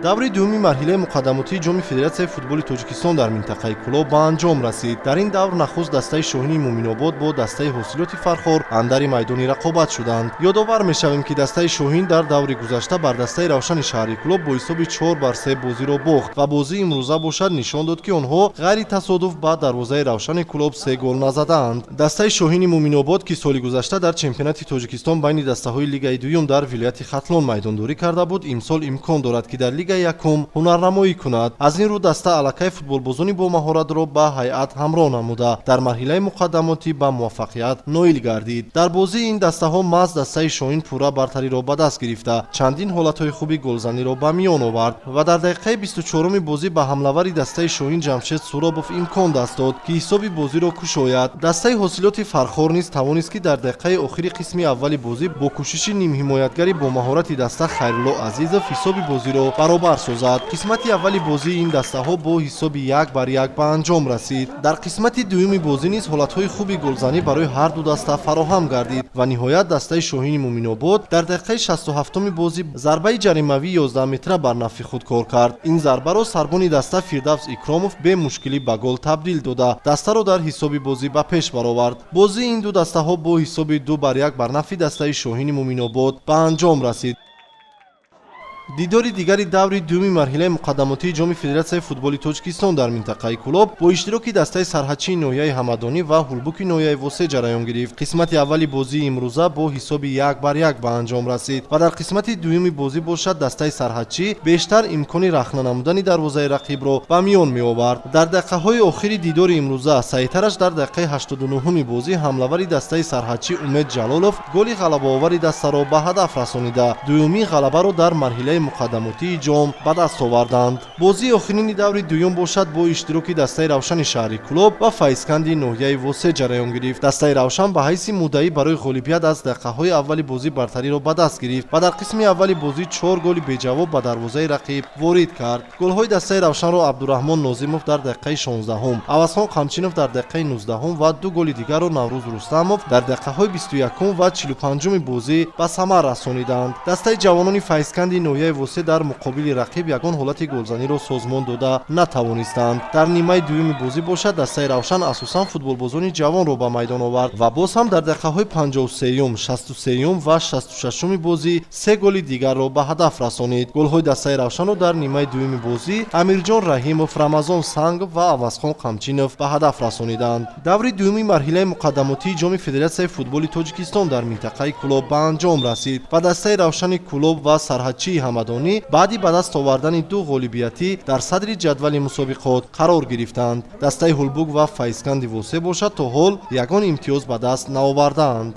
даври дуюми марҳилаи муқаддамотии ҷоми Федератсияи футболи Тоҷикистон дар минтақаи клуб ба анҷом расид. Дар ин давр нахуст дастаи Шоҳини Муъминобод бо дастаи ҳосилоти Фархор андари майдони рақобат шуданд. ёдовар мешавем, ки дастаи Шоҳин дар даври гузашта бар дастаи Равшани шаҳри клуб бо ҳисоби 4-3 бозиро бохт ва бозии имрӯза бошад нишон дод, ки онҳо ғайри тасодуф ба дарвозаи Равшани клуб 3 гол назадаанд. дастаи Шоҳини Муъминобод, ки соли гузашта дар чемпионати Тоҷикистон байни дастаҳои Лигаи дуюм дар вилояти Хатлон майдондорӣ карда буд, имсол имкон дорад, ки дар Лигаи якум ҳунарнамоӣ кунад. аз ин рӯ даста аллакай футболбозони бо маҳоратро ба ҳайат ҳамроҳ намуда дар марҳилаи муқаддамотӣ ба муваффақият ноил гардид. дар бозии ин дастаҳо маҳз дастаи Шоҳин пурра бартариро ба даст гирифта чандин ҳолатҳои хуби голзаниро ба миён овард ва дар дақиқаи 24-уми бозӣ ба ҳамлавари дастаи Шоҳин Ҷамшед Суробов имкон даст дод, ки ҳисоби бозиро кушояд. дастаи ҳосилоти Фархор низ тавонист, ки дар дақиқаи охири қисми аввали бозӣ бо кӯшиши нимҳимоятгари бо маҳорати даста Хайрулло Азизов ҳисоби бозиро баробар созад. қисмати аввали бозии ин дастаҳо бо ҳисоби 1-1 ба анҷом расид. дар қисмати дуюми бозӣ низ ҳолатҳои хуби голзанӣ барои ҳарду даста фароҳам гардид ва ниҳоят дастаи Шоҳини Муъминобод дар дақиқаи 67-уми бозӣ зарбаи ҷаримавии 11-метра бар нафи худ кор кард. ин зарбаро сарбони даста Фирдавс Икромов бе мушкилӣ ба гол табдил дода дастаро дар ҳисоби бозӣ ба пеш баровард. бозии ин ду дастаҳо бо ҳисоби 2-1 бар нафи дастаи Шоҳини Муъминобод ба анҷом расид. дидори дигари даври дуюми марҳилаи муқаддамотии ҷоми Федератсияи футболи Тоҷикистон дар минтақаи клуб бо иштироки дастаи сарҳадчии ноҳияи Ҳамадонӣ ва ҳулбуки ноҳияи Восе ҷараён гирифт. қисмати аввали бозии имрӯза бо ҳисоби 1-1 ба анҷом расид ва дар қисмати дуюми бозӣ бошад дастаи сарҳадчӣ бештар имкони рахна намудани дарвозаи рақибро ба миён меовард. дар дақиқаҳои охири дидори имрӯза саъитараш дар дақиқаи 89-уми бозӣ ҳамлавари дастаи сарҳадчӣ Умед Ҷалолов голи ғалабаовари дастаро ба ҳадаф расонида дуюмин ғалабаро дар марҳилаи муқаддамотии ҷом ба даст оварданд. бозии охирини даври дуюм бошад бо иштироки дастаи Равшани шаҳри клуб ва Файзканди ноҳияи Восе ҷараён гирифт. дастаи Равшан ба ҳайси муддаӣ барои ғолибият аз дақиқаҳои аввали бозӣ бартариро ба даст гирифт ва дар қисми аввали бозӣ 4 голи беҷавоб ба дарвозаи рақиб ворид кард. голҳои дастаи Равшанро Абдураҳмон Нозимов дар дақиқаи 16-ум, Авазхон Қамчинов дар дақиқаи 19-ум ва 2 голи дигарро Наврӯз Рустамов дар дақиқаҳои 21-ум ва 45-уми бозӣ ба самар расониданд. дастаи ҷавонони Файзканди ноҳияи Восе дар муқобили рақиб ягон ҳолати голзаниро созмон дода натавонистанд. дар нимаи дуюми бозӣ бошад дастаи Равшан асосан футболбозони ҷавонро ба майдон овард ва боз ҳам дар дақиқаҳои 53-ум, 66-ум ва 66-уми бозӣ 3 голи дигарро ба ҳадаф расонид. голҳои дастаи Равшанро дар нимаи дуюми бозӣ Амирҷон Раҳимов, Рамазон Сангов ва Авазхон Қамчинов ба ҳадаф расониданд. даври дуюми марҳилаи муқаддамотии ҷоми Федератсияи футболи Тоҷикистон дар минтақаи клуб ба анҷом расид ва дастаи Равшани клуб ва сарҳадчии Ҳамадонӣ баъди ба даст овардани 2 ғолибиятӣ дар садри ҷадвали мусобиқот қарор гирифтанд. дастаи ҳулбук ва Файзканди Восе бошад то ҳол ягон имтиёз ба даст наовардаанд.